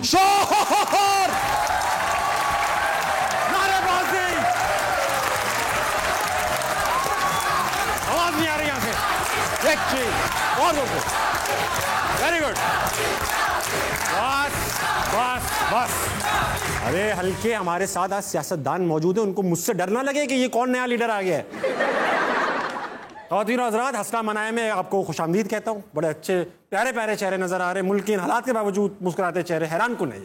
शोर, नारेबाजी, आवाज नहीं आ रही यहां से। एक चीज और बोलो, वेरी गुड, बस बस बस। अरे हल्के, हमारे साथ आज सियासतदान मौजूद हैं, उनको मुझसे डर ना लगे कि ये कौन नया लीडर आ गया है। ख़वातीन और हज़रात, हंसना मनाए में आपको खुशामदीद कहता हूँ। बड़े अच्छे प्यारे प्यारे चेहरे नजर आ रहे हैं, मुल्क के हालात के बावजूद मुस्कुराते चेहरे, हैरान कुन है।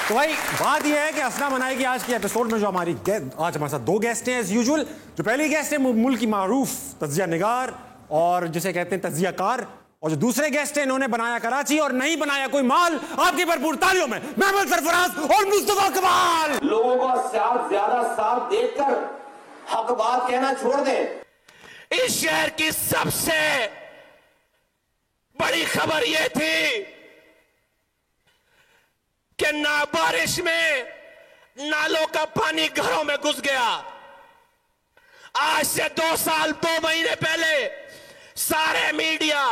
तो भाई बात यह है कि हंसना मनाए की आज की एपिसोड में जो हमारी आज हमारे साथ दो गेस्ट हैं एज यूजुअल। जो पहली गेस्ट है मुल्क की मारूफ तज्जिया निगार और जिसे कहते हैं तज्जिया कार, और जो दूसरे गेस्ट हैं इन्होंने बनाया कराची और नहीं बनाया कोई माल। आपकी भरपूर तालियों में महमूद सरफराज और मुस्तफा कमाल। लोगों का ज्यादा साथ देखकर हक बात कहना छोड़ दे। इस शहर की सबसे बड़ी खबर यह थी कि ना बारिश में नालों का पानी घरों में घुस गया। आज से 2 साल 2 महीने पहले सारे मीडिया,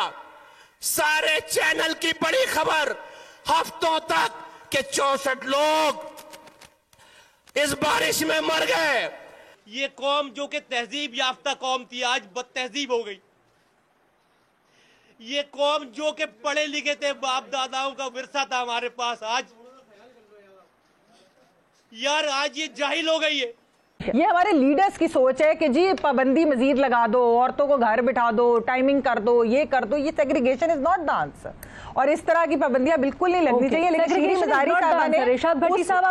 सारे चैनल की बड़ी खबर हफ्तों तक के 64 लोग इस बारिश में मर गए। ये कौम जो कि तहजीब याफ्ता कौम थी आज बदतहजीब हो गई। ये कौम जो कि पढ़े लिखे थे, बाप दादाओं का विरसा था हमारे पास, आज यार आज ये जाहिल हो गई है। ये हमारे लीडर्स की सोच है कि जी पाबंदी मजीद लगा दो, औरतों को घर बिठा दो, टाइमिंग कर दो, ये कर दो। ये segregation is not the answer और इस तरह की पाबंदियां बिल्कुल नहीं लगनी चाहिए। लेकिन शीरी मजारी साहबा ने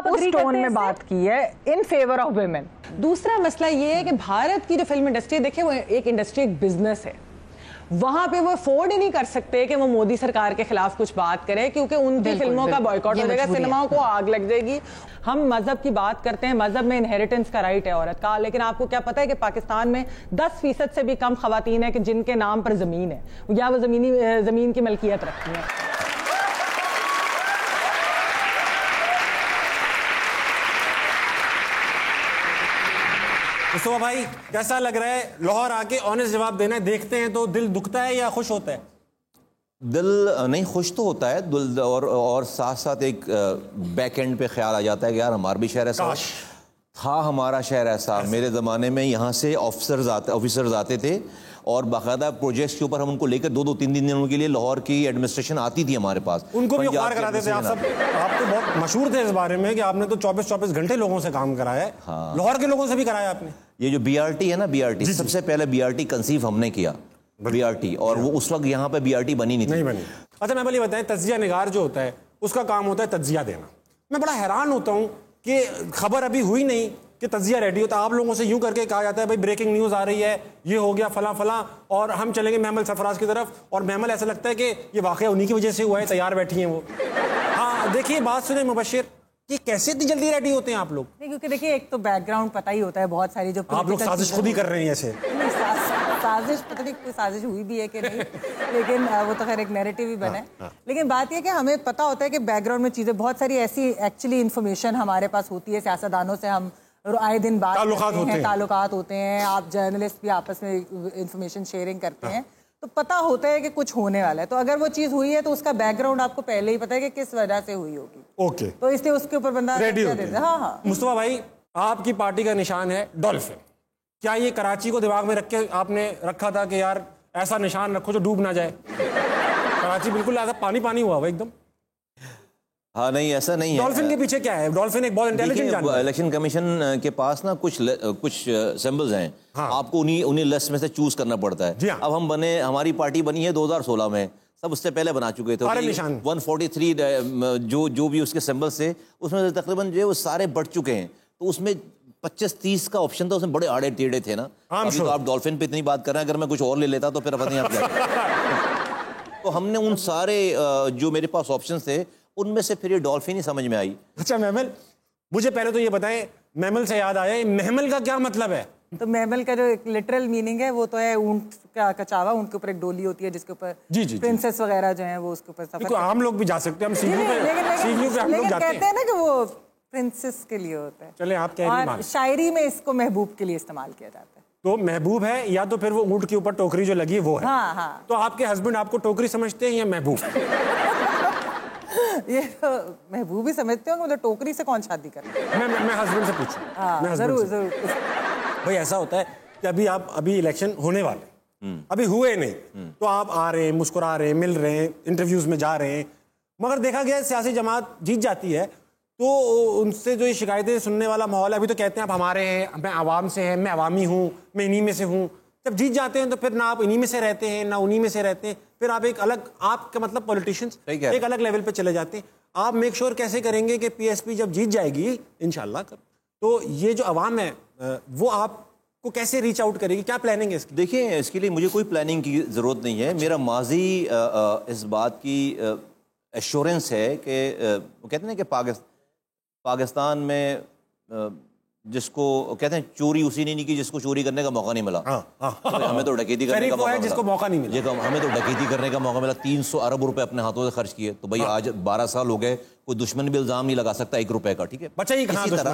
उस टोन में बात की है इन फेवर ऑफ वुमेन। दूसरा मसला ये है कि भारत की जो फिल्म इंडस्ट्री, देखिए वो एक इंडस्ट्री, एक बिजनेस है। वहां पे वो अफोर्ड ही नहीं कर सकते कि वो मोदी सरकार के खिलाफ कुछ बात करे, क्योंकि उनकी फिल्मों का बॉयकॉट हो जाएगा, सिनेमाओं को आग लग जाएगी। हम मजहब की बात करते हैं, मजहब में इनहेरिटेंस का राइट है औरत का, लेकिन आपको क्या पता है कि पाकिस्तान में 10% से भी कम खवातीन है कि जिनके नाम पर जमीन है या वो जमीन की मलकियत रखती है। तो भाई कैसा लग रहा है लाहौर आके ऑनेस्ट जवाब देना है? देखते हैं तो दिल दुखता है या खुश होता है? दिल नहीं, खुश तो होता है दिल, और साथ साथ एक बैक एंड पे ख्याल आ जाता है कि यार हमारा भी शहर ऐसा था, हमारा शहर ऐसा। मेरे ज़माने में यहाँ से ऑफिसर्स आते थे और बाकायदा प्रोजेक्ट्स के ऊपर हम उनको लेकर 2-2, 3-3 दिनों के लिए लाहौर की एडमिनिस्ट्रेशन आती थी हमारे पास, उनको भी अखबार कराते थे। आप सब, आप तो बहुत मशहूर थे इस बारे में कि आपने तो 24-24 घंटे लोगों से काम कराया है। हाँ। लाहौर के लोगों से भी कराया आपने। ये जो BRT है ना, BRT सबसे पहले BRT कंसीव हमने किया, BRT, और वो उस वक्त यहाँ पे BRT बनी नहीं बनी। अच्छा मैं बोलिए बताएं, तज्जिया निगार जो होता है उसका काम होता है तज्जिया देना। मैं बड़ा हैरान होता हूँ कि खबर अभी हुई नहीं कि तज्जिया रेडी होता है। आप लोगों से यूं करके कहा जाता है भाई ब्रेकिंग न्यूज आ रही है, ये हो गया फला फला, और हम चलेंगे महमल सरफराज की तरफ, और महमल ऐसा लगता है कि ये वाकया उन्हीं की वजह से हुआ है, तैयार बैठी हैं वो। हाँ देखिए, बात सुने मुबशिर, ये कैसे इतनी जल्दी रेडी होते हैं आप लोग? नहीं, क्योंकि देखिए एक तो बैकग्राउंड पता ही होता है, बहुत सारी जो आप लोग साजिश खुद ही कर रहे हैं ऐसे। साजिश पता नहीं कोई साजिश हुई भी है कि नहीं, लेकिन वो तो खैर एक नैरेटिव ही बना है। लेकिन बात यह कि हमें पता होता है कि बैकग्राउंड में चीजें बहुत सारी ऐसी एक्चुअली इन्फॉर्मेशन हमारे पास होती है, सियासतदानों से हम आए दिन बात ताल्लुकात होते हैं, आप जर्नलिस्ट भी आपस में इंफॉर्मेशन शेयरिंग करते हैं, तो पता होता है कि कुछ होने वाला है। तो अगर वो चीज हुई है तो उसका बैकग्राउंड आपको पहले ही पता है कि किस वजह से हुई होगी। ओके, तो इसलिए उसके ऊपर बंदा रेडी होता है। हाँ हाँ। मुस्तफा भाई, आपकी पार्टी का निशान है डॉल्फिन। क्या ये कराची को दिमाग में रख के आपने रखा था कि यार ऐसा निशान रखो जो डूब ना जाए? कराची बिल्कुल ऐसा पानी पानी हुआ एकदम। हाँ नहीं, ऐसा नहीं है। डॉल्फिन के पीछे क्या है? डॉल्फिन एक बहुत इंटेलिजेंट जानवर है। इलेक्शन कमीशन के पास ना कुछ सिंबल्स हैं। हाँ। आपको उन्हीं लिस्ट में से चूज करना पड़ता है। हाँ। अब हमारी पार्टी बनी है 2016 में, सब उससे पहले बना चुके थे। 143 जो भी उसके सिंबल्स थे उसमें तकरीबन जो है वो सारे बढ़ चुके हैं। तो उसमें 25-30 का ऑप्शन था, उसमें बड़े आड़े टेढ़े थे ना। अभी तो आप डॉल्फिन पे इतनी बात कर रहे हैं, अगर मैं कुछ और ले लेता तो फिर पता नहीं आप क्या। तो हमने उन सारे जो मेरे पास ऑप्शन थे उनमें से फिर ये डॉल्फिन ही समझ में आई। अच्छा महमल, मुझे पहले तो ये बताएं, महमल से याद आया, महमल का क्या मतलब है? तो महमल का जो एक लिटरल मीनिंग है वो तो है ऊंट का कचावा, ऊंट के ऊपर एक डोली होती है जिसके ऊपर प्रिंसेस वगैरह जो है वो उसके ऊपर सफर। आम लोग भी जा सकते हैं, हम सीढ़ियों पे हम लोग जाते हैं। कहते हैं ना कि वो प्रिंसेस के लिए होता है। चले आप कह रही हैं, शायरी में इसको महबूब के लिए इस्तेमाल किया जाता है। तो महबूब है या तो फिर वो ऊंट के ऊपर टोकरी जो लगी है वो है। हाँ हाँ। तो आपके हस्बैंड आपको टोकरी समझते हैं या महबूब? ये तो महबूब ही समझते होंगे, मतलब टोकरी से कौन शादी करे? मैं हस्बैंड से पूछूं। हाँ, जरूर जरूर। भाई ऐसा होता है कि अभी इलेक्शन होने वाले, अभी हुए नहीं, तो आप आ रहे हैं, मुस्कुरा रहे हैं, मिल रहे हैं, इंटरव्यूज में जा रहे हैं, मगर देखा गया सियासी जमात जीत जाती है तो उनसे जो ये शिकायतें सुनने वाला माहौल है, अभी तो कहते हैं आप हमारे हैं, मैं आवाम से हैं, मैं अवामी हूँ, मैं इन्हीं में से हूँ। जब जीत जाते हैं तो फिर ना आप इन्हीं में से रहते हैं ना उन्हीं में से रहते हैं, फिर आप एक अलग, आपका मतलब पॉलिटिशियंस एक अलग लेवल पे चले जाते हैं। आप मेक श्योर कैसे करेंगे कि पीएसपी जब जीत जाएगी इंशाल्लाह, तो ये जो अवाम है वो आपको कैसे रीच आउट करेगी, क्या प्लानिंग है इसकी? देखिए, इसके लिए मुझे कोई प्लानिंग की ज़रूरत नहीं है। मेरा माजी इस बात की एश्योरेंस है कि कहते हैं कि पाकिस्तान में जिसको कहते हैं चोरी उसी ने नहीं की जिसको चोरी करने का मौका नहीं मिला। तो हमें तो डकैती करने का मौका नहीं मिला, हमें तो डकैती करने का मौका मिला। 300 अरब रुपए अपने हाथों से खर्च किए। तो भाई आज 12 साल हो गए, कोई दुश्मन भी इल्जाम नहीं लगा सकता 1 रुपए का, ठीक है? बच्चा इसी तरह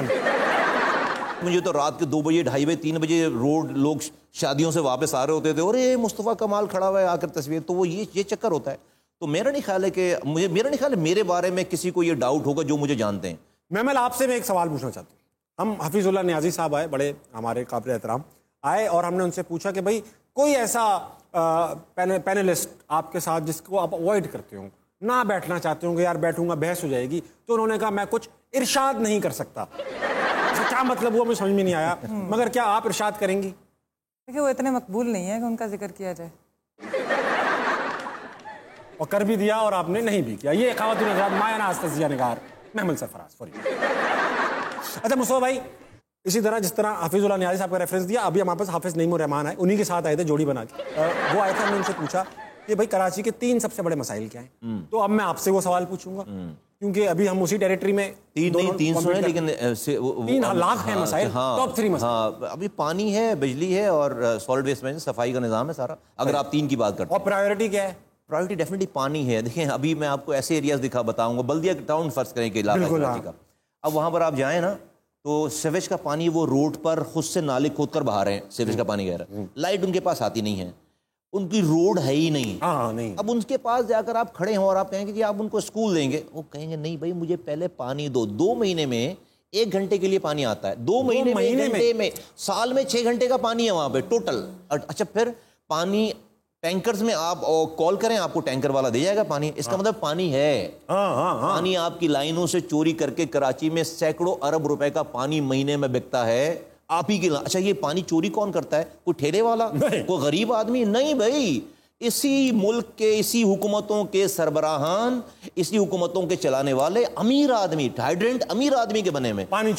मुझे तो रात के 2 बजे 2:30 बजे 3 बजे रोड लोग शादियों से वापस आ रहे होते थे, और ये मुस्तफ़ा कमाल खड़ा हुआ है आकर तस्वीर, तो वो ये चक्कर होता है। तो मेरा नहीं ख्याल है कि मेरे बारे में किसी को ये डाउट होगा जो मुझे जानते हैं। महमल, आपसे मैं एक सवाल पूछना चाहता हूँ। हम हफीजुल्लाह नियाजी साहब आए, बड़े हमारे काबिल एहतराम आए, और हमने उनसे पूछा कि भाई कोई ऐसा पैनलिस्ट आपके साथ जिसको आप अवॉइड करते हो, ना बैठना चाहते होंगे, यार बैठूंगा बहस हो जाएगी, तो उन्होंने कहा मैं कुछ इरशाद नहीं कर सकता। क्या मतलब हुआ मुझे समझ में नहीं आया, मगर क्या आप इरशाद करेंगी? देखिए, वो इतने मकबूल नहीं है कि उनका जिक्र किया जाए, और कर भी दिया और आपने नहीं भी किया। ये ख़वातीन हज़रात, मायाना आस्तज़िया निगार महमल सरफराज, सॉरी। अच्छा मुस्तफ़ा भाई, इसी तरह जिस तरह हफीजुल्लाह नियाज़ी साहब का रेफरेंस दिया, अभी हमारे पास हाफिज़ नईमुर रहमान आए, उन्हीं के साथ आए थे जोड़ी बना के। वो आए थे, हमने उनसे पूछा कि भाई कराची के 3 सबसे बड़े मसाइल क्या हैं। तो अब मैं आपसे वो सवाल पूछूंगा, क्योंकि अभी हम उसी टेरिटरी में 300 है, लेकिन 3 लाख है मसाइल, टॉप 3 मसाइल। अभी पानी है, बिजली है और सॉलिड वेस्ट मैनेजमेंट, सफाई का निज़ाम है सारा, अगर आप 3 की बात करते हैं। और प्रायोरिटी क्या है? प्रायोरिटी डेफिनेटली पानी है। देखिए, अभी मैं आपको ऐसे एरियाज बताऊंगा, बल्दिया टाउन फर्ज करें कि इलाका का, अब वहाँ पर आप जाएँ ना, तो सीवेज का पानी वो रोड पर खुद से नाले खोद कर बहा रहे हैं, सीवेज का पानी कह रहा है। लाइट उनके पास आती नहीं है, उनकी रोड है ही नहीं। नहीं। अब उनके पास जाकर आप खड़े हो और आप कहेंगे कि आप उनको स्कूल देंगे, वो कहेंगे नहीं भाई मुझे पहले पानी दो। 2 महीने में 1 घंटे के लिए पानी आता है, 2 महीने में 1 घंटे में, साल में 6 घंटे का पानी है वहां पे टोटल। अच्छा, फिर पानी टैंकर्स में आप कॉल करें, आपको टैंकर वाला दे जाएगा पानी, इसका मतलब पानी है। पानी आपकी लाइनों से चोरी करके कराची में सैकड़ों अरब रुपए का पानी महीने में बिकता है आप ही की। अच्छा, ये पानी चोरी कौन करता है? कोई ठेले वाला, कोई गरीब आदमी? नहीं भाई, इसी मुल्क के, इसी हुकूमतों के सरबराहान, इसी हुकूमतों के चलाने वाले अमीर आदमी, हाइड्रेंट अमीर आदमी के बने में पानी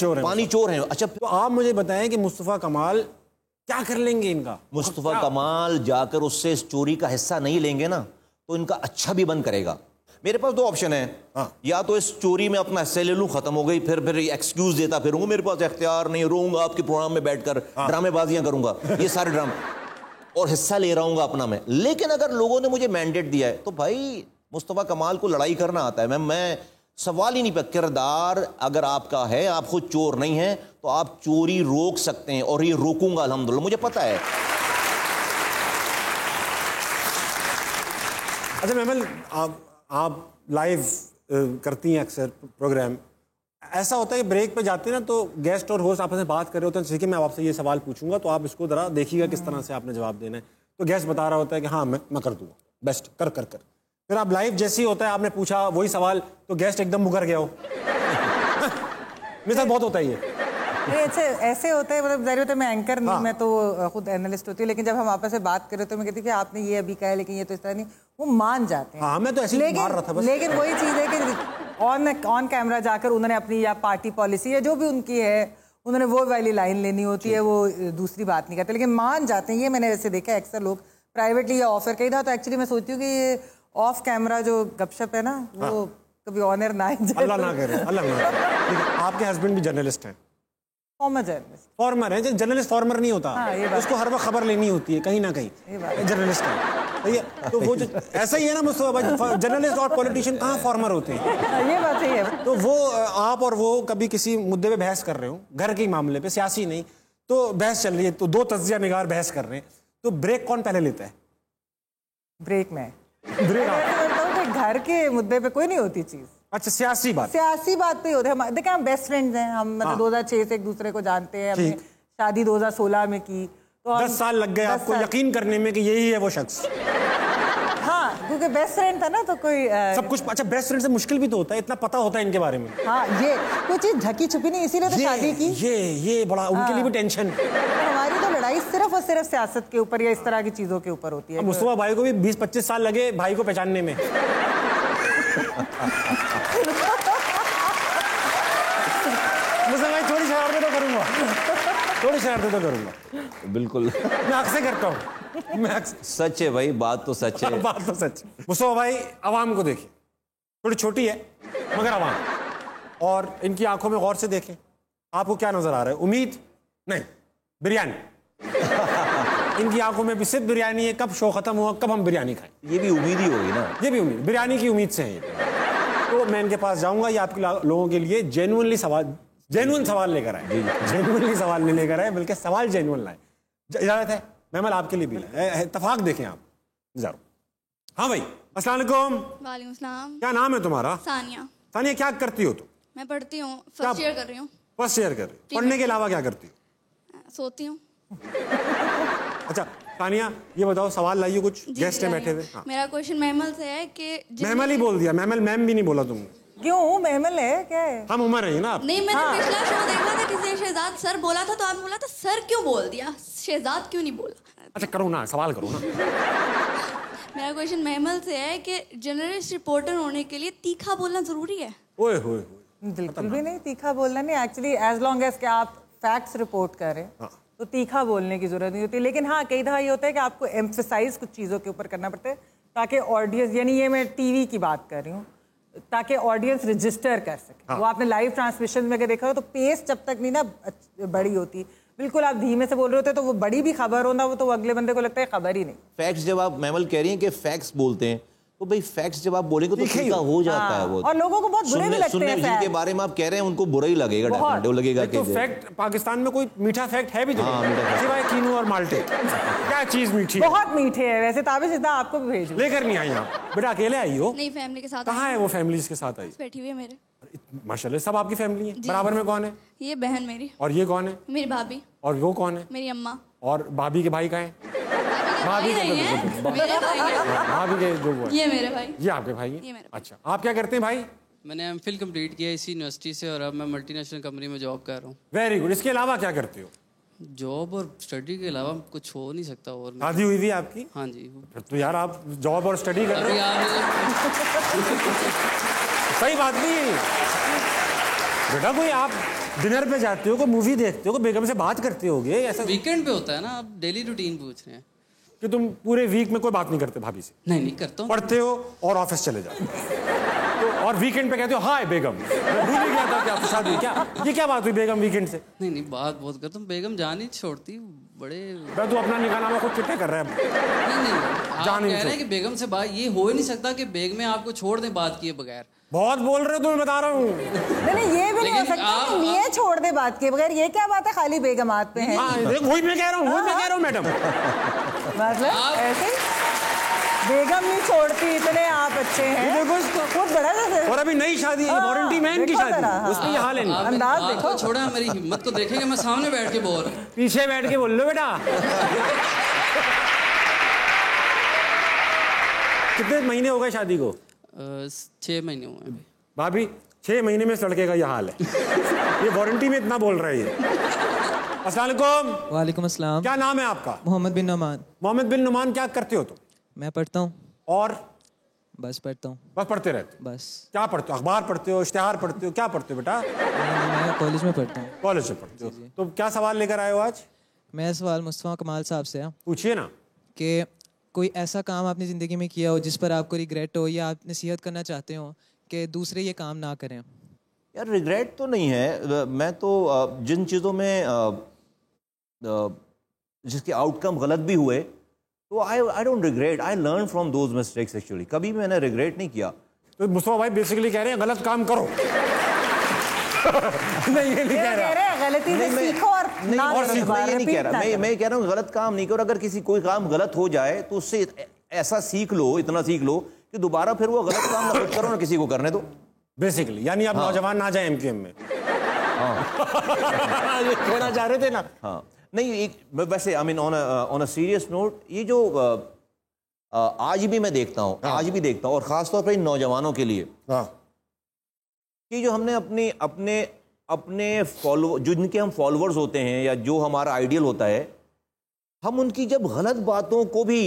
चोर है। अच्छा, तो आप मुझे बताएं कि मुस्तफ़ा कमाल क्या कर लेंगे इनका? मुस्तफ़ा कमाल जाकर उससे इस चोरी का हिस्सा नहीं लेंगे ना, तो इनका अच्छा भी बंद करेगा। मेरे पास 2 ऑप्शन है, या तो इस चोरी में अपना हिस्सा ले लूं, खत्म हो गई, फिर एक्सक्यूज देता फिरूंगा, मेरे पास इख्तियार नहीं, रोऊंगा आपके प्रोग्राम में बैठकर, ड्रामेबाजियां करूंगा, ये सारे ड्रामे, और हिस्सा ले रहा हूँ अपना मैं। लेकिन अगर लोगों ने मुझे मैंडेट दिया है, तो भाई मुस्तफ़ा कमाल को लड़ाई करना आता है। मैं सवाल ही नहीं पर, किरदार अगर आपका है, आप खुद चोर नहीं है, तो आप चोरी रोक सकते हैं, और ये रोकूंगा अल्हम्दुलिल्लाह, मुझे पता है। अच्छा महमल, आप लाइव करती हैं अक्सर प्रोग्राम, ऐसा होता है कि ब्रेक पे जाते हैं ना, तो गेस्ट और होस्ट आपस में बात कर रहे होते हैं, जैसे कि मैं आपसे ये सवाल पूछूंगा तो आप इसको जरा देखिएगा किस तरह से आपने जवाब देना है। तो गेस्ट बता रहा होता है कि हाँ मैं कर दूंगा, बेस्ट कर। फिर आप लाइव जैसे ही होता है, आपने पूछा वही सवाल, तो गेस्ट एकदम मुकर गया हो। मेरे साथ बहुत होता है ये। ऐसे होता है, मतलब जाहिर होता है मैं एंकर नहीं, मैं तो खुद एनालिस्ट होती हूँ, लेकिन जब हम आपस में बात कर रहे तो मैं कहती कि आपने ये अभी कहा है, लेकिन ये तो इस तरह नहीं, वो मान जाते हैं। हाँ, मैं तो ऐसे ही मार रहा था बस। लेकिन वही चीज़ है कि ऑन कैमरा जाकर उन्होंने अपनी या पार्टी पॉलिसी या जो भी उनकी है, उन्होंने वो वाली लाइन लेनी होती है, वो दूसरी बात नहीं करते, लेकिन मान जाते हैं। ये मैंने वैसे देखा है, अक्सर लोग प्राइवेटली या ऑफर कही था, तो एक्चुअली मैं सोचती हूँ कि ये ऑफ कैमरा जो गपशप है ना, वो कभी ऑनर ना जाए। अल्लाह ना करे, अल्लाह ना करे। आपके हस्बैंड भी जर्नलिस्ट हैं? फॉर्मर है। जर्नलिस्ट फॉर्मर नहीं होता, उसको हर वक्त खबर लेनी होती है कहीं ना कहीं, जर्नलिस्ट है। तो वो जो ऐसा ही है ना मुस्तफा भाई, जर्नलिस्ट और पॉलिटिशियन कहाँ फॉर्मर होते हैं? ये बात है। तो वो आप और वो कभी किसी मुद्दे पे बहस कर रहे हो, घर के मामले पे, सियासी नहीं, तो बहस चल रही है, तो 2 तज्जिया निगार बहस कर रहे हैं, तो ब्रेक कौन पहले लेता है? ब्रेक में घर के मुद्दे पे कोई नहीं होती चीज। अच्छा, सियासी बात पे होते हैं। देखिए हम बेस्ट फ्रेंड्स हैं, हम मतलब 2006 से एक दूसरे को जानते हैं, हमने शादी 2016 में की, तो 10 साल लग गए आपको यकीन करने में कि यही है वो शख्स। हाँ, क्योंकि बेस्ट फ्रेंड था ना, तो कोई सब कुछ। अच्छा, बेस्ट फ्रेंड से मुश्किल भी तो होता है, इतना पता होता है इनके बारे में। हाँ, ये कोई चीज ढकी छुपी नहीं, इसीलिए तो शादी की। ये बड़ा उनके लिए भी टेंशन। हमारी तो लड़ाई सिर्फ और सिर्फ सियासत के ऊपर या इस तरह की चीजों के ऊपर होती है। मुस्तफा भाई को भी 20-25 साल लगे भाई को पहचानने में। मुस्तफा भाई थोड़ी शरारतें तो करूंगा, बिल्कुल। मैं अक्सर करता हूँ, सच है भाई, बात तो सच है। बात तो सच। मुस्तफा भाई अवाम को देखिए, थोड़ी छोटी है मगर अवाम, और इनकी आंखों में गौर से देखें, आपको क्या नजर आ रहा है? उम्मीद नहीं, बिरयानी। इनकी आंखों में भी सिर्फ बिरयानी है। कब शो खत्म हुआ, कब हम बिरयानी खाएं? ये भी उम्मीद ही होगी ना, ये भी उम्मीद, बिरयानी की उम्मीद से है। तो मैं इनके पास जाऊंगा, ये आपके लोगों के लिए जेन्युइनली सवाल लेकर आए। जेन्युइनली सवाल नहीं लेकर आए, बल्कि सवाल जेन्युइन लाए। इजाजत है महमल, आपके लिए भी लाए। इत्तेफाक देखें आप जरूर। हाँ भाई, अस्सलाम वालेकुम। वालेकुम सलाम। क्या नाम है तुम्हारा? सानिया। सानिया, क्या करती हो तुम? मैं पढ़ती हूँ, फर्स्ट ईयर कर रही हूँ। फर्स्ट ईयर कर रही हो? पढ़ने के अलावा क्या करती हो? सोती हूँ। अच्छा सानिया, ये बताओ, सवाल लाइए कुछ, गेस्ट है बैठे हुए। हाँ। मेरा क्वेश्चन महमल से है कि महमल ही बोल दिया, महमल मैम भी नहीं बोला तुम। क्यों, महमल है क्या है? हम उम्र है ना आप। नहीं, मैंने पिछला शो देखा था, किसी ने शहजाद सर बोला था, तो आपने बोला था सर क्यों बोल दिया, शहजाद क्यों नहीं बोला? अच्छा करो ना, सवाल करो ना। मेरा क्वेश्चन महमल से है कि जर्नलिस्ट रिपोर्टर होने के लिए तीखा बोलना जरूरी है? ओए होए, बिल्कुल भी नहीं, तीखा बोलना नहीं। एक्चुअली एज लॉन्ग एज कि आप फैक्ट्स रिपोर्ट करें तो तीखा बोलने की जरूरत नहीं होती। लेकिन हाँ, कई दफा ये होता है कि आपको एम्फसाइज कुछ चीज़ों के ऊपर करना पड़ता है ताकि ऑडियंस, यानी ये मैं टीवी की बात कर रही हूँ, ताकि ऑडियंस रजिस्टर कर सके। वो आपने लाइव ट्रांसमिशन में अगर देखा हो तो पेस जब तक नहीं ना बड़ी होती, बिल्कुल आप धीमे से बोल रहे होते तो वो बड़ी भी खबर होना, वो तो अगले बंदे को लगता है खबर ही नहीं। फैक्ट्स, जब आप महमल कह रही हैं कि फैक्ट्स बोलते हैं, तो भाई फैक्ट्स जब आप बोलेंगे तो तीखा हो जाता है वो, और लोगों को बहुत बुरे भी लगते हैं। जिनके बारे में आप कह रहे हैं उनको बुरा ही लगेगा, डेफिनेटली लगेगा कि तो फैक्ट पाकिस्तान में कोई मीठा फैक्ट है भी तो नहीं, सिवाय कीनू और माल्टे। क्या चीज मीठी? बहुत मीठे है वैसे। ताबिश इतना आपको भी भेजूं। लेकर नहीं आई आप बेटा, अकेले आई हो? नहीं, फैमिली के साथ। कहाँ है वो फैमिली के साथ आई? बैठी हुई है मेरे। माशाल्लाह, सब आपकी फैमिली है। बराबर में कौन है? ये बहन मेरी। और ये कौन है? मेरी भाभी। और वो कौन है? मेरी अम्मा। और भाभी के भाई कहाँ है? भाभी के मेरे भाई हैं। भाभी के जो वो है, ये मेरे भाई। ये आपके भाई हैं? ये मेरे। अच्छा, आप क्या करते हैं भाई? मैंने एमफिल कंप्लीट किया इसी यूनिवर्सिटी से और अब मैं मल्टीनेशनल कंपनी में जॉब कर रहा हूँ। Very good. इसके अलावा क्या करते हो? जॉब और स्टडी के अलावा कुछ हो नहीं सकता। और शादी हुई थी आपकी? हाँ जी। फिर तो यार आप जॉब और स्टडी कर रहे हो। सही बात नहीं बेटा, कोई आप डिनर पे जाते हो, कोई मूवी देखते हो, कोई बेगम से बात करते होगे, ऐसा वीकेंड पे होता है ना। आप डेली रूटीन पूछ रहे हैं कि तुम पूरे वीक में कोई बात नहीं करते भाभी से? नहीं करता हूँ। पढ़ते हो और ऑफिस चले जाते हो, तो और वीकेंड पे कहते हो हाय बेगम। मैं भूल ही गया था कि आपकी शादी। क्या ये क्या बात हुई बेगम वीकेंड से? नहीं, बात बहुत करता हूँ। बेगम जान ही छोड़ती बड़े। तू अपना निकाहनामा खुद चिट्ठे कर रहा है। नहीं, आप कह रहे हैं कि बेगम से बात, ये हो ही नहीं सकता कि बेगम आपको छोड़ दे बात किए बगैर। बहुत बोल रहे हो तुम्हें बता रहा हूँ। नहीं, ये भी नहीं हो सकता कि मियां छोड़ दे बात किए बगैर। ये क्या बात है, खाली बेगमात पे है। वही मैं कह रहा हूँ मैडम। मतलब ऐसे बेगम नहीं छोड़ती, इतने आप अच्छे हैं, बहुत बड़ा है। और अभी नई शादी है, वारंटी मैन की शादी, उसमें ये हाल है। अंदाज देखो। छोड़ा, मेरी हिम्मत को देखेंगे। मैं सामने बैठ के बोल रहा हूँ। पीछे बैठ के बोल लो बेटा। कितने महीने हो गए शादी को? 6 महीने हुए हैं भाभी। 6 महीने में इस लड़के का ये हाल है। ये वारंटी में इतना बोल रहा है ये। अस्सलाम वालेकुम। वालेकुम अस्सलाम। क्या नाम है आपका? मोहम्मद बिन नुमान। मोहम्मद बिन नुमान, क्या करते हो तुम? मैं पढ़ता हूँ। और? बस पढ़ता हूँ। बस पढ़ते रहते? बस। क्या पढ़ते हो? अखबार पढ़ते हो, इश्तिहार पढ़ते हो, क्या पढ़ते हो बेटा? मैं कॉलेज में पढ़ता हूँ। कॉलेज में पढ़ते हो? तो क्या सवाल लेकर आए हो आज? मैं सवाल मुस्तफा कमाल साहब से है। पूछिए ना। कि कोई ऐसा काम आपने ज़िंदगी में किया हो जिस पर आपको रिग्रेट हो, या आप नसीहत करना चाहते हो कि दूसरे ये काम ना करें? यार रिग्रेट तो नहीं है। मैं तो जिन चीज़ों में जिसके आउटकम गलत भी हुए तो I don't regret, I learn from those mistakes. Actually कभी मैंने रिग्रेट नहीं किया। तो मुस्तफा भाई बेसिकली कह रहे हैं गलत काम करो। नहीं, ये नहीं कह रहा। गलती से सीखो और ना सीखो। ये नहीं कह रहा मैं कह रहा हूँ गलत काम नहीं करो। अगर किसी कोई काम गलत हो जाए तो उससे ऐसा सीख लो, इतना सीख लो कि दोबारा फिर वो गलत काम ना खुद करो ना किसी को करने दो बेसिकली। यानी आप नौजवान ना जाए एमक्यूएम में। ये कहना चाह रहे थे ना। हाँ नहीं, एक वैसे I mean on a serious note, ये जो आज भी मैं देखता हूँ, आज भी देखता हूँ, और खासतौर पर इन नौजवानों के लिए कि जो हमने अपने फॉलो, जो जिनके हम फॉलोअर्स होते हैं या जो हमारा आइडियल होता है, हम उनकी जब गलत बातों को भी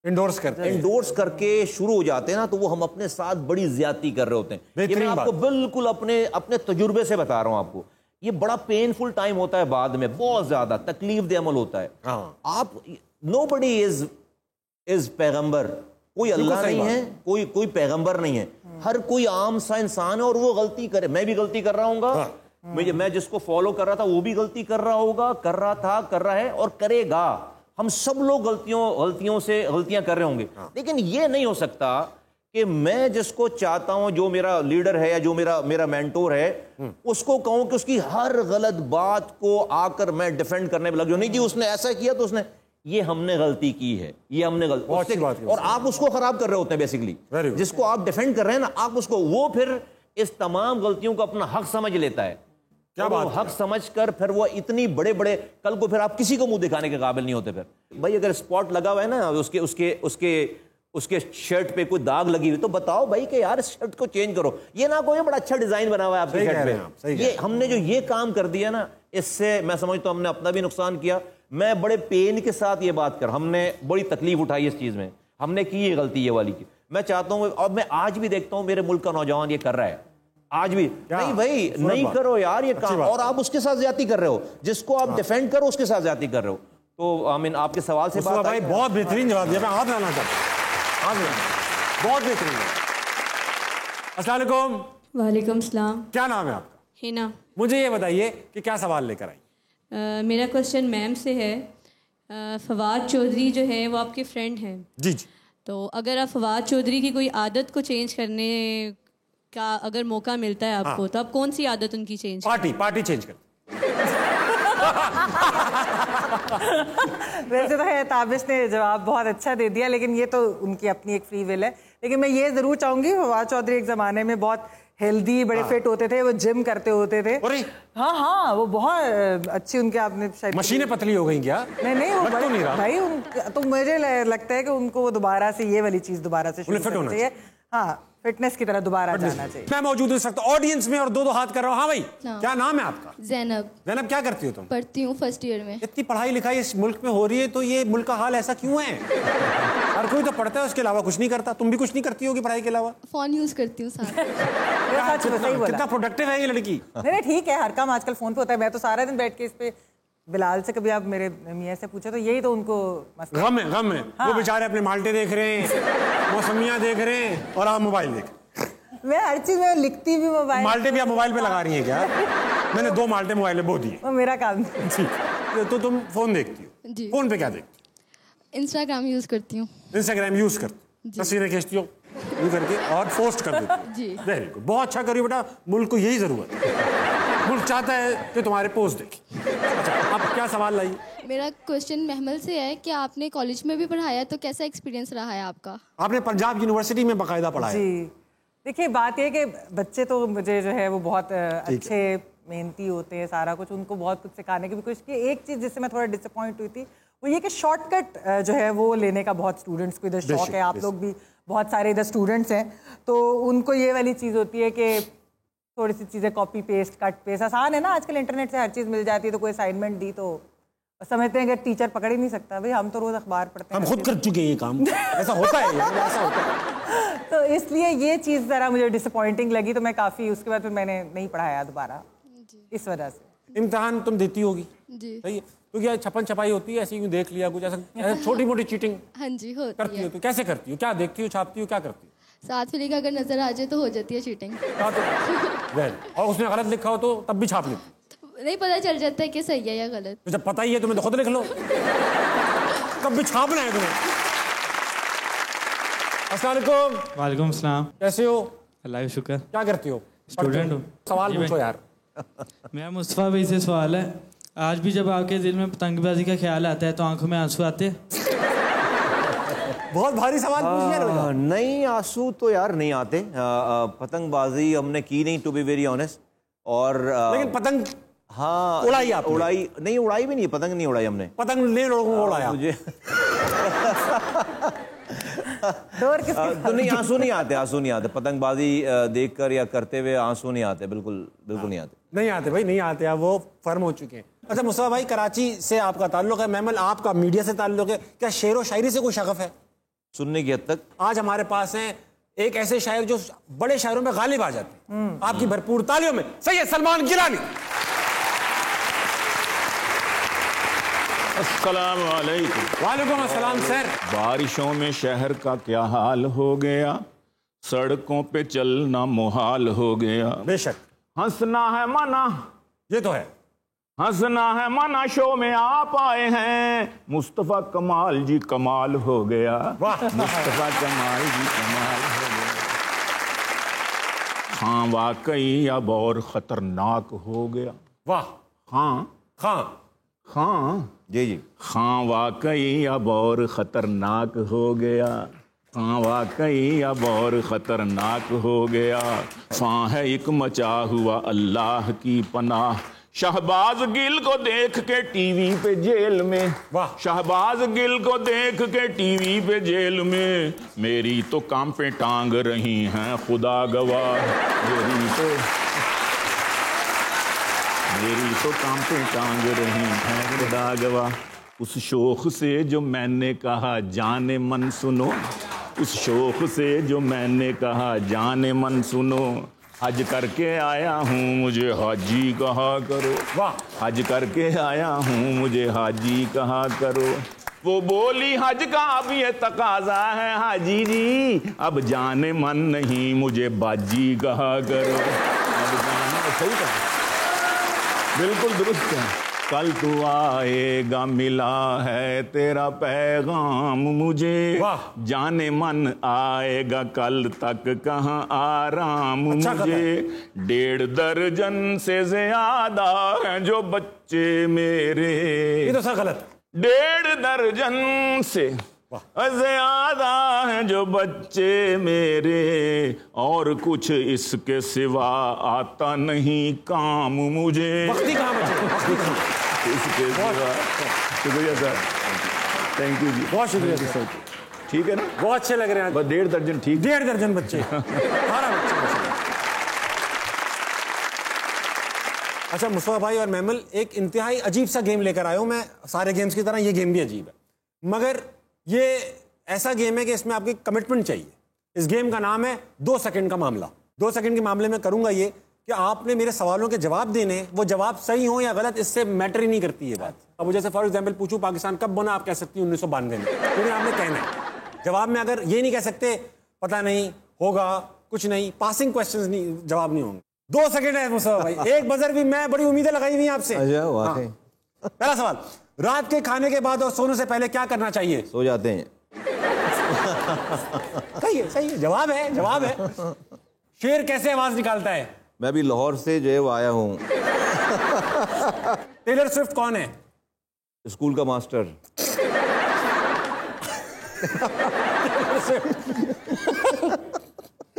इंडोर्स करके शुरू हो जाते हैं ना, तो वो हम अपने साथ बड़ी ज्यादती कर रहे होते हैं। ये मैं आपको बिल्कुल अपने तजुर्बे से बता रहा हूं आपको। ये बड़ा पेनफुल टाइम होता है, बाद में बहुत ज्यादा तकलीफ दे अमल होता है। आप नोबडी इज पैगंबर, कोई अल्लाह नहीं है, कोई पैगंबर नहीं है, हर कोई आम सा इंसान है और वो गलती करे। मैं भी गलती कर रहा हूँ, मैं जिसको फॉलो कर रहा था वो भी गलती कर रहा होगा, कर रहा था, कर रहा है और करेगा। हम सब लोग गलतियां कर रहे होंगे, लेकिन ये नहीं हो सकता कि मैं जिसको चाहता हूं, जो मेरा लीडर है या जो मेरा मेंटोर है, उसको कहूं कि उसकी हर गलत बात को आकर मैं डिफेंड करने में लग जाऊं। नहीं जी उसने ऐसा किया तो उसने, ये हमने गलती की है, ये हमने गलती, और आप उसको खराब कर रहे होते हैं बेसिकली। जिसको आप डिफेंड कर रहे हैं ना, आप उसको, वो फिर इस तमाम गलतियों को अपना हक समझ लेता है। क्या बात, हक समझकर फिर वो इतनी बड़े कल को फिर आप किसी को मुंह दिखाने के काबिल नहीं होते। फिर भाई अगर स्पॉट लगा हुआ है ना, उसके शर्ट पे कोई दाग लगी हुई, तो बताओ भाई कि यार इस शर्ट को चेंज करो। ये ना कोई बड़ा अच्छा डिजाइन बना हुआ है आपके शर्ट पे, ये हमने जो ये काम कर दिया ना, इससे मैं समझता हूं हमने अपना भी नुकसान किया। मैं बड़े पेन के साथ ये बात कर, हमने बड़ी तकलीफ उठाई इस चीज में, हमने की ये गलती ये वाली की। मैं चाहता हूं, और मैं आज भी देखता हूं मेरे मुल्क का नौजवान ये कर रहा है आज भी। नहीं भाई नहीं करो यार ये काम, और आप उसके साथ ज्यादती कर रहे हो, जिसको आप डिफेंड करो उसके साथ ज्यादती कर रहे हो। तो आई मीन आपके सवाल से बात भाई बहुत बेहतरीन जवाब दिया, मैं हाथ लाना चाहता हूं, बहुत बेहतरीन। अस्सलाम वालेकुम। वालेकुम सलाम। क्या नाम है आपका? हिना। मुझे ये बताइए कि क्या सवाल लेकर आई? मेरा क्वेश्चन मैम से है। फवाद चौधरी जो है वो आपके फ्रेंड हैं। जी जी। तो अगर आप फवाद चौधरी की कोई आदत को चेंज करने का अगर मौका मिलता है आपको, तो आप कौन सी आदत उनकी चेंज? पार्टी चेंज कर। वैसे तो है, ताबिश ने जवाब बहुत अच्छा दे दिया, लेकिन ये तो उनकी अपनी एक फ्री विल है। लेकिन मैं ये जरूर चाहूंगी, फवाद चौधरी एक जमाने में बहुत हेल्दी, बड़े फिट होते थे, वो जिम करते होते थे। हाँ, वो बहुत अच्छी, उनके आपने शायद मशीनें पतली हो गई क्या? नहीं वो भाई तो मुझे लगता है कि उनको वो दोबारा से ये वाली चीज दोबारा से शुरू करनी चाहिए। हाँ, फिटनेस की तरह दोबारा जाना चाहिए। मैं मौजूद हूँ इस वक्त ऑडियंस में और दो हाथ कर रहा हूँ। हाँ भाई, क्या नाम है आपका? ज़ैनब। ज़ैनब, क्या करती हो तुम? पढ़ती हूँ फर्स्ट ईयर में। इतनी पढ़ाई लिखाई इस मुल्क में हो रही है, तो ये मुल्क का हाल ऐसा क्यों है? हर कोई तो पढ़ता है, उसके अलावा कुछ नहीं करता। तुम भी कुछ नहीं करती होगी पढ़ाई के अलावा? फोन यूज करती हूँ साथ। कितना प्रोडक्टिव है ये लड़की। नहीं ठीक है, हर काम आजकल फोन पे होता है। मैं तो सारा दिन बैठ के इस पे, बिलाल से कभी आप मेरे मियाँ से पूछे तो यही तो उनको गम है। हाँ। वो बेचारे अपने माल्टे देख रहे हैं, मौसमियाँ देख रहे हैं, और आप मोबाइल देख। मैं हर चीज में लिखती भी मोबाइल। माल्टे भी आप मोबाइल पे लगा रही हैं क्या? मैंने 2 माल्टे मोबाइल में बो दिए। वो मेरा काम तो तुम फोन देखती हो? जी। फोन पे क्या देखती हो? इंस्टाग्राम यूज करती हूँ। इंस्टाग्राम यूज करती, तस्वीरें खींचती हो यूं करके और पोस्ट कर देती हो। जी। वेरी गुड, बहुत अच्छा करिए बेटा, मुल्क को यही जरूरत है। मुल्क चाहता है कि तुम्हारे पोस्ट देखे। अच्छा, अब क्या सवाल लाई? मेरा क्वेश्चन महमल से है कि आपने कॉलेज में भी पढ़ाया, तो कैसा एक्सपीरियंस रहा है आपका? आपने पंजाब यूनिवर्सिटी में बाकायदा पढ़ा है? जी देखिए, बात ये कि बच्चे तो मुझे जो है वो बहुत अच्छे मेहनती होते हैं, सारा कुछ उनको बहुत कुछ सिखाने की भी कोशिश की। एक चीज़ जिससे मैं थोड़ा डिसअपॉइंट हुई थी वो ये कि शॉर्टकट जो है वो लेने का बहुत स्टूडेंट्स को इधर शौक है। आप लोग भी बहुत सारे इधर स्टूडेंट्स हैं, तो उनको ये वाली चीज़ होती है कि थोड़ी सी चीज़ें कॉपी पेस्ट कट पेस्ट, आसान है ना आजकल, इंटरनेट से हर चीज़ मिल जाती है। तो कोई असाइनमेंट दी तो समझते हैं कि टीचर पकड़ ही नहीं सकता। भाई हम तो रोज अखबार पढ़ते हैं, हम खुद कर चुके हैं ये काम। ऐसा होता है यार, ऐसा होता है। तो इसलिए ये चीज़ ज़रा मुझे डिसअपॉइंटिंग लगी, तो मैं काफ़ी उसके बाद फिर मैंने नहीं पढ़ाया दोबारा इस वजह से। इम्तिहान तुम देती होगी? जी। सही है। तो क्या छपन छपाई होती है, ऐसे ही देख लिया कुछ, ऐसा छोटी मोटी चीटिंग? हाँ जी होती करती हो? तो कैसे करती हो, क्या देखती हो, छापती हो, क्या करती हो? साथ में लिखा अगर नजर आ जाए तो हो जाती है चीटिंग। और उसने गलत लिखा हो तो तब भी छाप लेती? नहीं पता चल जाता है कि सही है या गलत। तो जब पता ही है तुम्हें तो खुद लिख लो, कब भी छापना है तुम्हें। अस्सलाम वालेकुम। वालेकुम सलाम। कैसे हो? अल्लाह का शुक्र। क्या करते हो? स्टूडेंट हूँ। सवाल पूछो यार। मेरा मुस्तफा भाई से सवाल है, आज भी जब आपके दिल में पतंगबाजी का ख्याल आता है तो आंखों में आंसू आते हैं? बहुत भारी सवाल पूछ लिया। नहीं आंसू तो यार नहीं आते। पतंगबाजी हमने की नहीं, टू बी वेरी ऑनेस्ट। और लेकिन पतंग हाँ उड़ाई आपने? उड़ाई नहीं, उड़ाई भी नहीं, पतंग नहीं उड़ाई हमने। पतंग नहीं लोगों को उड़ाया मुझे तो नहीं, आंसू नहीं आते, आंसू नहीं आते पतंगबाजी देखकर या करते हुए। आंसू नहीं आते, बिल्कुल बिल्कुल नहीं आते। नहीं आते भाई, नहीं आते। अब वो फर्म हो चुके हैं। अच्छा मुस्तफा भाई, कराची से आपका ताल्लुक है, मैमल आपका मीडिया से ताल्लुक है, क्या शेर व शायरी से कोई शगफ है? सुनने की हद तक। आज हमारे पास हैं एक ऐसे शायर जो बड़े शायरों में गालिब आ जाते हैं। आपकी भरपूर तालियों में सैयद सलमान गिलानी। अस्सलाम वालेकुम। वालेकुम अस्सलाम सर। बारिशों में शहर का क्या हाल हो गया, सड़कों पे चलना मुहाल हो गया। बेशक। हंसना है मना, ये तो है, हंसना है मना, शो में आप आए हैं। मुस्तफा कमाल जी कमाल हो गया। वाह। मुस्तफा कमाल जी कमाल हो गया। हाँ वाकई अब और खतरनाक हो गया। वाह। हाँ हाँ हाँ जी जी। हाँ वाकई अब और खतरनाक हो गया। हाँ वाकई अब और खतरनाक हो गया। हाँ है एक मचा हुआ अल्लाह की पनाह। शहबाज गिल को देख के टीवी पे जेल में, शहबाज गिल को देख के टीवी पे जेल में, मेरी तो काम पे टांग रही हैं खुदा गवाह। मेरी तो काम पे टांग रही हैं खुदा गवाह। उस शोख से जो मैंने कहा जाने मन सुनो, उस शोख से जो मैंने कहा जाने मन सुनो। हज करके आया हूँ मुझे हाजी कहा करो। वाह। हज करके आया हूँ मुझे हाजी कहा करो। वो बोली हज का अब ये तकाजा है हाजी जी, अब जाने मन नहीं मुझे बाजी कहा करो। अब जाने, सही कहा, बिल्कुल दुरुस्त है। कल तू आएगा मिला है तेरा पैगाम मुझे, जाने मन आएगा कल तक कहाँ आराम मुझे। 1.5 दर्जन से ज्यादा हैं जो बच्चे मेरे। ये तो सर गलत। 1.5 दर्जन से ज्यादा हैं जो बच्चे मेरे, और कुछ इसके सिवा आता नहीं काम मुझे। वक्ती कहाँ बचे? इसके सिवा। शुक्रिया सर, थैंक यू जी, बहुत शुक्रिया सर। ठीक है ना, बहुत अच्छे लग रहे हैं। बस 1.5 दर्जन ठीक। 1.5 दर्जन बच्चे, 12 बच्चे। अच्छा मुस्तफा भाई और मैमल, एक इंतहाई अजीब सा गेम लेकर आया हूं मैं। सारे गेम्स की तरह ये गेम भी अजीब है, मगर ये ऐसा गेम है कि इसमें आपकी कमिटमेंट चाहिए। इस गेम का नाम है 2 सेकंड का मामला। 2 सेकंड के मामले में करूंगा ये कि आपने मेरे सवालों के जवाब देने, वो जवाब सही हो या गलत इससे मैटर ही नहीं करती ये बात। अब मुझे जैसे फॉर एग्जांपल पूछूं पाकिस्तान कब बना, आप कह सकती हैं 1992 में, क्योंकि आपने कहना है। जवाब में अगर ये नहीं कह सकते पता नहीं होगा कुछ नहीं, पासिंग क्वेश्चंस नहीं, जवाब नहीं होंगे। 2 सेकंड है मुस्तफा भाई, एक बजर भी। मैं बड़ी उम्मीदें लगाई हुई आपसे। पहला सवाल, रात के खाने के बाद और सोने से पहले क्या करना चाहिए? सो जाते हैं। सही है, सही है, जवाब है, जवाब है। शेर कैसे आवाज निकालता है? मैं अभी लाहौर से जो है वो आया हूँ। टेलर स्विफ्ट कौन है? स्कूल का मास्टर।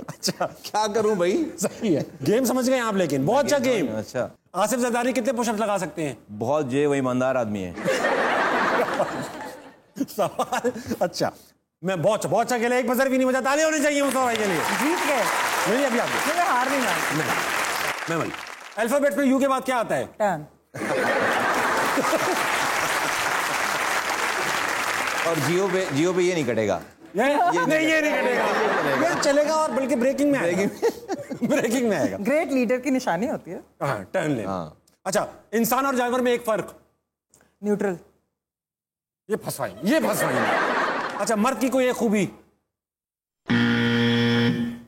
अच्छा क्या करूं भाई? सही है, गेम समझ गए आप, लेकिन बहुत अच्छा गेम। अच्छा, आसिफ जरदारी कितने पुशअप्स लगा सकते हैं? बहुत, जे वो ईमानदार आदमी है। सवाल अच्छा, मैं बहुत अच्छा खेला, एक बजर भी नहीं बजा। ताली होनी चाहिए मुस्तफा भाई के लिए। जीत गए। नहीं अभी आप हार नहीं मानी। मैं बोल, अल्फाबेट में यू के बाद क्या आता है? टर्न। और जियो पे ये नहीं कटेगा। ये नहीं कटेगा, ये चलेगा, और बल्कि ब्रेकिंग में आएगा। ब्रेकिंग में आएगा। ग्रेट लीडर की निशानी होती है। हाँ, टर्न लेना। अच्छा, इंसान और जानवर में एक फर्क? न्यूट्रल। ये फंसवाएंगे। अच्छा, मर्द की कोई एक खूबी?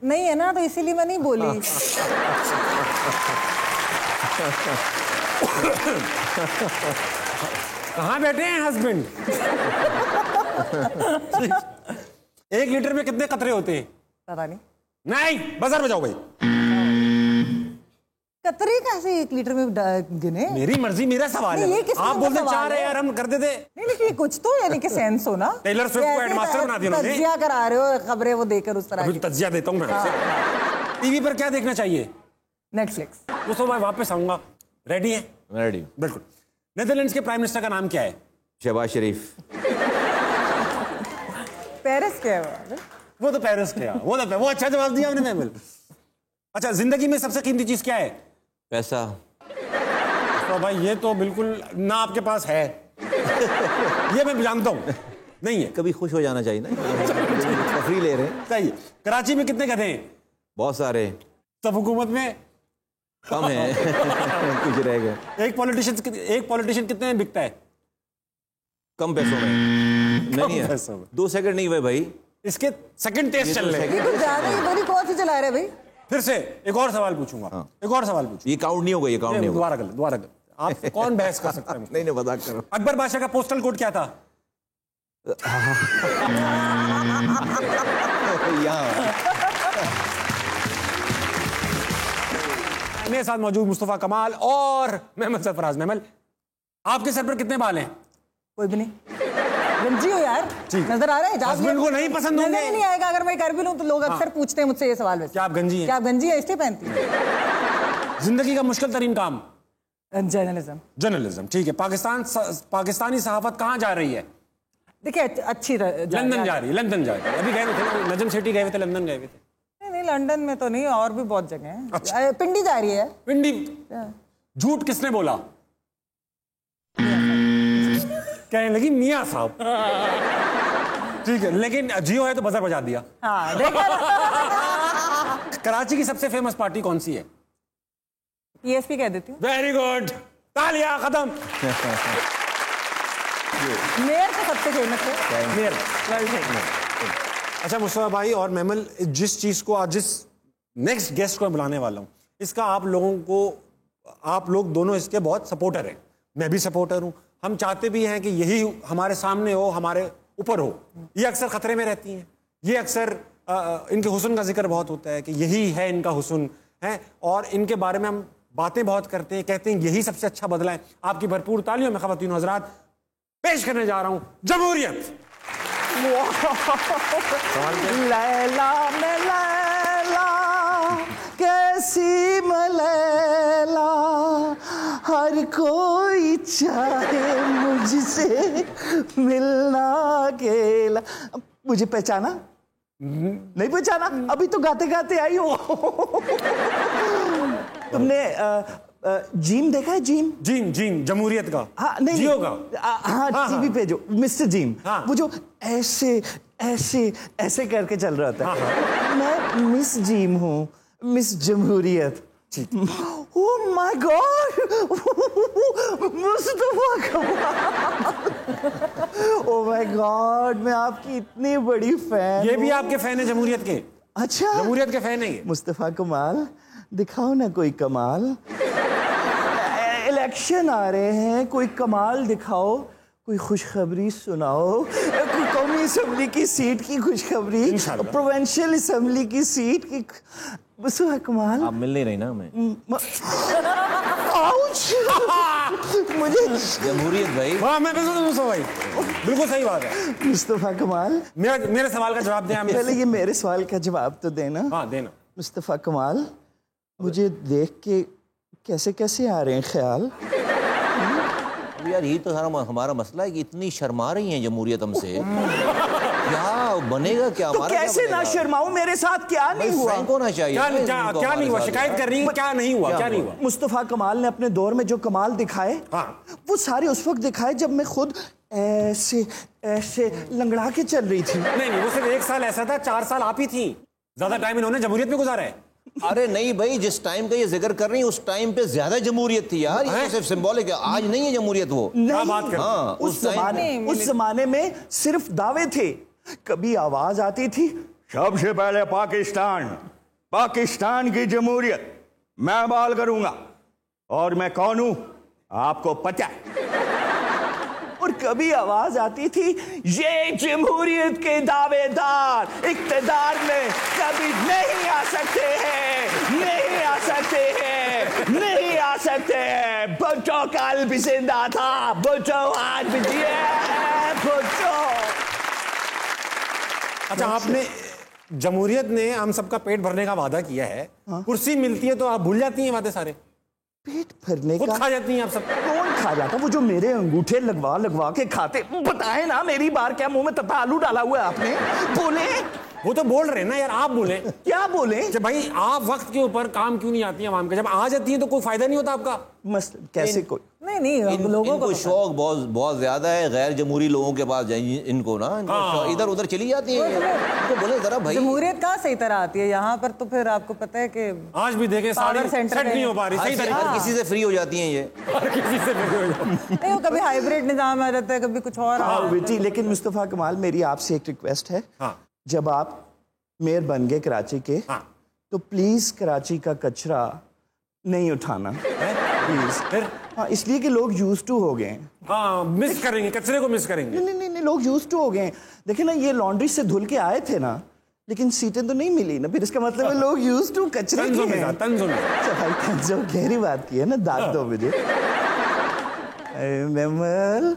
नहीं है ना, तो इसीलिए मैं नहीं बोली। कहाँ बैठे हैं हस्बैंड? 1 लीटर में कितने कतरे होते हैं? पता नहीं। नहीं, बजर बजाओ भाई। कतरे कैसे 1 लीटर में गिने? मेरी मर्जी, मेरा सवाल है। आप बोलते 4 है यार, हम कर देते। नहीं लेकिन कुछ तो यानी कि सेंस हो ना। टेलर स्विफ्ट को हेडमास्टर बना दिया उन्होंने। तज्जिया करा रहे हो खबरें वो देकर उस तरह की। तज्जिया देता हूं मैं आपसे। टीवी पर क्या देखना चाहिए? नेटफ्लिक्स। दोस्तों मैं वापस आऊंगा, रेडी है? रेडी, बिल्कुल। नेदरलैंड्स के प्राइम मिनिस्टर का नाम क्या है? शहबाज शरीफ। पेरिस क्या है? वो तो पेरिस क्या, वो अच्छा जवाब दिया आपने मैमल। अच्छा, जिंदगी में सबसे कीमती चीज क्या है? पैसा। तो भाई ये तो बिल्कुल ना आपके पास है। ये मैं जानता हूं, नहीं है। कभी खुश हो जाना चाहिए ना, तफरी ले रहे हैं। सही। कराची में कितने गधे हैं? बहुत सारे। सब हुकूमत में कम है। कुछ रह गए। एक पॉलिटिशियन कितने में बिकता है? कम पैसों में। नहीं है, 2 सेकंड नहीं हुए भाई, इसके सेकंड टेस्ट चल रहे हैं। कौन सी चला रहे भाई? फिर से एक और सवाल पूछूंगा। हाँ। एक और सवाल पूछूंगा। ये काउंट नहीं होगा, ये काउंट नहीं होगा। दोबारा कर। आप कौन बहस कर सकता है? नहीं मजाक करो। अकबर बादशाह का पोस्टल कोड क्या था? मेरे साथ मौजूद मुस्तफा कमाल और मेमल सरफराज। मेमल, आपके सर पर कितने बाल हैं? कोई भी नहीं। गंजी हो यार, नजर आ रहा है? हस्बैंड को नहीं पसंद होंगे। नहीं आएगा अगर मैं कर भी लूं तो लोग अक्सर पूछते हैं मुझसे ये सवाल। वैसे क्या आप गंजी हैं? क्या आप गंजी है इसलिए पहनती हैं? जिंदगी का मुश्किल तरीन काम? जर्नलिज्म। ठीक है। पाकिस्तानी सहाफत कहाँ जा रही है? देखिए अच्छी लंदन जा रही है। अभी गए थे, नजम सेठी गए थे, लंदन गए थे। नहीं लंदन में तो नहीं, और भी बहुत जगह है। अच्छा। पिंडी जा रही है। पिंडी। झूठ किसने बोला? कहने लगी मियां साहब। ठीक है, लेकिन जियो है तो बजर बजा दिया। हाँ, कराची की सबसे फेमस पार्टी कौन सी है? पीएसपी कह देती हूँ। वेरी गुड, तालियां। खत्म। मेयर तो सबसे फेमस है। मेयर। अच्छा मुस्तफा भाई और मेमल, जिस चीज को आज जिस नेक्स्ट गेस्ट को बुलाने वाला हूँ, इसका आप लोग दोनों इसके बहुत सपोर्टर हैं। मैं भी सपोर्टर हूँ। हम चाहते भी हैं कि यही हमारे सामने हो, हमारे ऊपर हो। ये अक्सर खतरे में रहती हैं। ये अक्सर इनके हुस्न का जिक्र बहुत होता है कि यही है इनका हुस्न है, और इनके बारे में हम बातें बहुत करते हैं, कहते हैं यही सबसे अच्छा बदला है। आपकी भरपूर तालियों में ख़वातीन और हज़रात पेश करने जा रहा हूं जमहूरियत। लैला में लैला कैसी मलैला, हर कोई चाहे मुझसे मिलना अकेला। मुझे पहचाना? नहीं पहचाना? अभी तो गाते गाते आई हो। तुमने जीम देखा है? जीम जमहूरियत का? हाँ, नहीं जियो का? हाँ, टीवी पे जो मिस्टर जीम, वो जो ऐसे ऐसे ऐसे करके चल रहा था। मैं मिस जीम हूँ, मिस जमहूरियत। ओह माय गॉड, मुस्तफा कमाल। ओह माय गॉड, मैं आपकी इतनी बड़ी फैन। ये भी आपके फैन है जमहूरियत के? अच्छा, जमहूरियत के फैन है ये। मुस्तफा कमाल, दिखाओ ना कोई कमाल। इलेक्शन आ रहे हैं, कोई कमाल दिखाओ, कोई खुशखबरी सुनाओ। कोई कौमी असेंबली की सीट की खुशखबरी, प्रोविंशियल असेंबली की सीट की। मुस्तफा कमाल, आप मिल नहीं रही ना हमें। मुझे जमहूरियत भाई। हाँ, मैं मुस्तफा भाई, बिल्कुल सही बात है। मुस्तफा कमाल, मेरे सवाल का जवाब दें। पहले ये मेरे सवाल का जवाब तो देना। हाँ, देना। मुस्तफा कमाल, मुझे देख के कैसे कैसे आ रहे हैं ख्याल? यार ये तो हमारा मसला है कि इतनी शर्मा रही हैं जमहूरियत हमसे। क्या बनेगा? क्या तो कैसे ना शर्माऊं? मेरे साथ क्या नहीं हुआ? होना चाहिए। क्या नहीं हुआ? शिकायत कर रही है, क्या नहीं हुआ? क्या नहीं हुआ? मुस्तफा कमाल ने अपने दौर में जो कमाल दिखाए, वो सारे उस वक्त दिखाए जब मैं खुद ऐसे ऐसे लंगड़ा के चल रही थी। नहीं, वो सिर्फ 1 साल ऐसा था, 4 साल आप ही थी। ज्यादा टाइम इन्होंने जमहूरियत में गुजारा है। अरे नहीं भाई, जिस टाइम का ये जिक्र कर रही है उस टाइम पे ज्यादा जमहूरियत थी यार। ये सिर्फ सिंबॉलिक है, आज नहीं है जमहूरियत। वो क्या बात कर? हाँ, उस जमाने में सिर्फ दावे थे। कभी आवाज आती थी, सबसे पहले पाकिस्तान की जमहूरियत मैं बहाल करूंगा, और मैं कौन हूं आपको पता है। और कभी आवाज आती थी, ये जमहूरियत के दावेदार इक्तदार में कभी नहीं आ सकते हैं, नहीं आ सकते हैं। नहीं आ सकते। भुट्टो कल भी जिंदा था, भुट्टो आज भी जिए, भुट्टो। अच्छा, आपने जमहूरियत ने हम सबका पेट भरने का वादा किया है, कुर्सी मिलती है तो आप भूल जाती हैं वादे सारे? पेट भरने का खा जाती हैं आप सब? कौन खा जाता? वो जो मेरे अंगूठे लगवा लगवा के खाते। बताए ना, मेरी बार क्या मुंह में तता आलू डाला हुआ है आपने? बोले। वो तो बोल रहे हैं ना यार, आप बोले। क्या बोले? जब भाई आप वक्त के ऊपर काम क्यों नहीं आती हैं आवाम के, जब आ जाती हैं तो कोई फायदा नहीं होता आपका? कैसे कोई नहीं लोगों को शौक बहुत ज्यादा है गैर जमहूरी लोगों के पास जाइए, इनको ना इधर उधर चली जाती है। तो बोले जरा भाई, जमहूरियत कहाँ सही तरह आती है यहाँ पर? तो फिर आपको पता है कि आज भी देखे सारी सेट नहीं हो पा रही सही तरीके से। किसी से फ्री हो जाती हैं ये, किसी से फ्री हो जाती है। कभी हाइब्रिड निजाम आ जाता है, कभी कुछ और। बेटी, लेकिन मुस्तफा कमाल, मेरी आपसे एक रिक्वेस्ट है। जब आप मेयर बन गए कराची के, तो प्लीज कराची का कचरा नहीं उठाना प्लीज। फिर इसलिए कि लोग यूज्ड टू हो गए। मिस करेंगे, कचरे को मिस करेंगे। नहीं, लोग यूज्ड टू हो गए। देखिए ना, ये लॉन्ड्री से धुल के आए थे ना, लेकिन सीटें तो नहीं मिली ना, फिर इसका मतलब है लोग यूज्ड टू कचरे के हैं। तंजो गहरी बात की है ना, दाद दो मुझे। मेमल,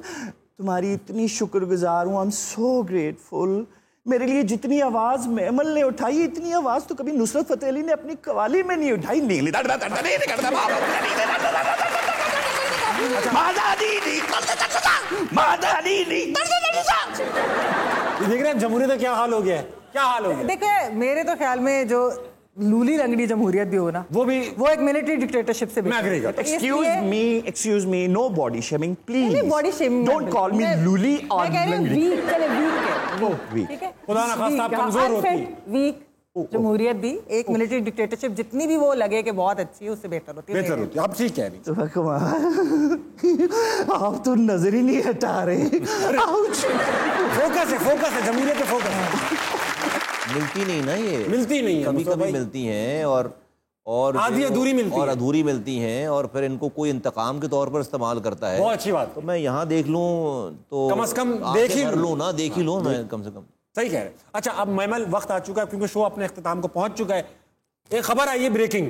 तुम्हारी इतनी शुक्रगुजार हूँ, आई एम सो ग्रेटफुल। मेरे लिए जितनी आवाज मेमल ने उठाई, इतनी आवाज तो कभी नुसरत फतेह अली ने अपनी कवाली में नहीं उठाई। नीली देख रहे हैं जमहूरियत का क्या हाल हो गया है, क्या हाल हो गया। देखिए, मेरे तो ख्याल में जो लूली रंगड़ी जमहूरियत भी हो ना, वो एक मिलिट्री डिक्टेटरशिप से। Excuse me, no body shaming please. Body shaming, don't call me लूली और वीक। खुदा ना खास्ता आप कमजोर होती। वीक जमहूरियत भी एक मिलिट्री डिक्टेटरशिप, जितनी भी वो लगे कि बहुत अच्छी है, उससे बेहतर होती है। बेहतर होती है, आप ठीक कह रही हैं। आप तो नजर ही नहीं हटा रहे। फोकस है जमहूरियत पे, फोकस है। मिलती नहीं ना, ये मिलती नहीं है, कभी मिलती हैं और आधी अधूरी मिलती है, और अधूरी मिलती हैं, और फिर इनको कोई इंतकाम के तौर पर इस्तेमाल करता है। बहुत अच्छी बात। तो मैं यहाँ देख लूँ तो कम से कम देख ही लूँ ना, देख ही लूँ मैं कम से कम। सही कह रहे हैं। अच्छा, अब मेमल वक्त आ चुका है क्योंकि शो अपने इख्तिताम को पहुंच चुका है। एक खबर आई है ब्रेकिंग,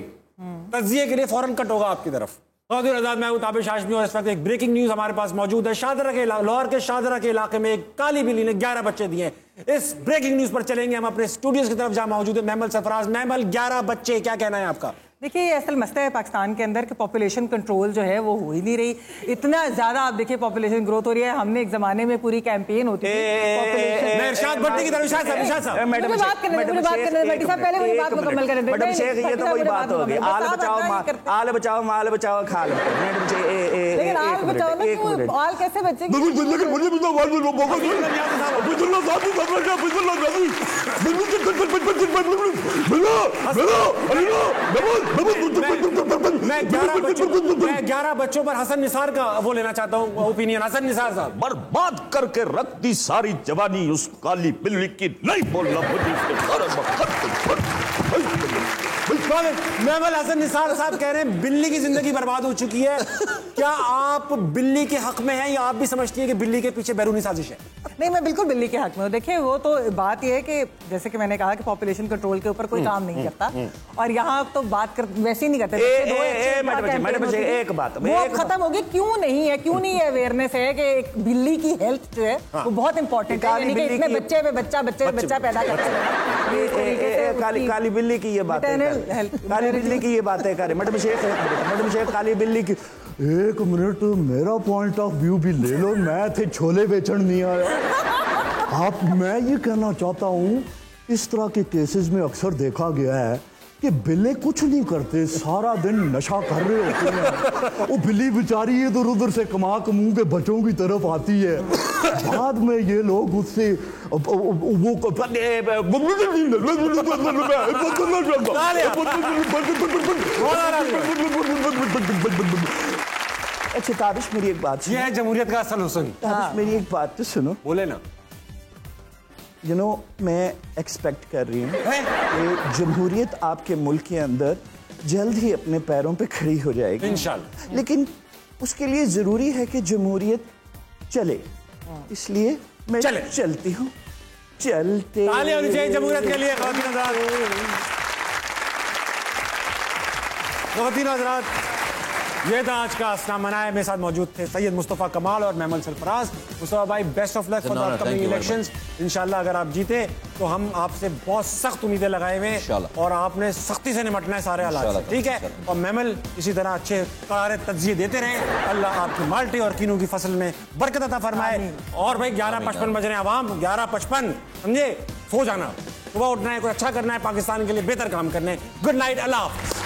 तज्जिए के लिए फौरन कट होगा आपकी तरफ। आजाद, मैं हूं ताबिश हाशमी और इस वक्त एक ब्रेकिंग न्यूज हमारे पास मौजूद है। लाहौर के शाहदरा के इलाके में एक काली बिल्ली ने 11 बच्चे दिए। इस ब्रेकिंग न्यूज पर चलेंगे हम अपने स्टूडियोज की तरफ, जहां मौजूद है मेमल सरफराज। मेमल, 11 बच्चे, क्या कहना है आपका? देखिए, ये असल मसला है पाकिस्तान के अंदर कि पॉपुलेशन कंट्रोल जो है वो हो ही नहीं रही। इतना ज्यादा आप देखिए पॉपुलेशन ग्रोथ हो रही है। हमने एक जमाने में पूरी कैंपेन होती थी इरशाद भट्टी की तरफ। इरशाद साहब, मैडम बात करने भट्टी साहब, पहले मेरी बात मुकम्मल करें। मैडम शेख, ये तो वही बात हो गई, आल बचाओ माल बचाओ खाल। लेकिन आल बचाओ ना, आल कैसे बचेंगे? मैं 11 बच्चों पर हसन निसार का वो लेना चाहता हूँ ओपिनियन। हसन निसार साहब, बर्बाद करके रख दी सारी जवानी उस काली बिल्ली की, नहीं बोलना मेमल हसन निसार साहब कह रहे हैं बिल्ली की जिंदगी बर्बाद हो चुकी है। क्या आप बिल्ली के हक में हैं या आप भी समझती हैं कि बिल्ली के पीछे बैरूनी साजिश है? नहीं, मैं बिल्कुल बिल्ली के हक में हूँ। देखिए, वो तो बात ये है कि जैसे कि मैंने कहा कि पॉपुलेशन कंट्रोल के ऊपर कोई काम नहीं करता, और यहाँ तो बात कर वैसे ही नहीं करते। मैडम एक बात वो अब खत्म हो गई। क्यों नहीं है अवेयरनेस है कि एक बिल्ली की हेल्थ जो है वो बहुत इंपॉर्टेंट है। यानी कि इतने बच्चे पे बच्चा पैदा करते हैं। काली बिल्ली की ये बात है, काली बिल्ली की ये बातें करे। मैडम शेख, काली बिल्ली की एक मिनट मेरा पॉइंट ऑफ व्यू भी ले लो। मैं थे छोले बेचन नहीं आया। मैं ये कहना चाहता हूँ, इस तरह के केसेस में अक्सर देखा गया है कि बिल्ले कुछ नहीं करते, सारा दिन नशा कर रहे होते हैं। वो बिल्ली बेचारी इधर उधर से कमा के बच्चों की तरफ आती है, बाद में ये लोग उससे अच्छा ताबिश, मेरी एक बात, ये है जमहूरियत का असल हुस्न। ताबिश, मेरी एक बात तो सुनो। बोले ना। मैं एक्सपेक्ट कर रही हूँ कि जमहूरियत आपके मुल्क के अंदर जल्द ही अपने पैरों पे खड़ी हो जाएगी इंशाल्लाह। लेकिन उसके लिए जरूरी है कि जमहूरियत चले, इसलिए मैं चलती हूँ। चलते ताली होनी चाहिए जमहूरियत के लिए। ख़वातीन हज़रात, ये था आज का असना मनाए। मेरे साथ मौजूद थे सैयद मुस्तफ़ा कमाल और महमल सरफराज। मुस्तफ़ा भाई, best of luck for the upcoming elections. इंशाल्लाह अगर आप जीते तो हम आपसे बहुत सख्त उम्मीदें लगाए हुए हैं और आपने सख्ती से निपटना है सारे हालात से, ठीक है? और महमल इसी तरह अच्छे करारे तज्जिए देते रहें। अल्लाह आपकी माल्टे और कीनों की फसल में बरकत अता फरमाए। और भाई 11:55 बज रहे हैं, आवाम 11:55, समझे? सो जाना, सुबह उठना है, कोई अच्छा करना है, पाकिस्तान के लिए बेहतर काम करने। गुड नाइट, अल्लाह हाफ़िज़।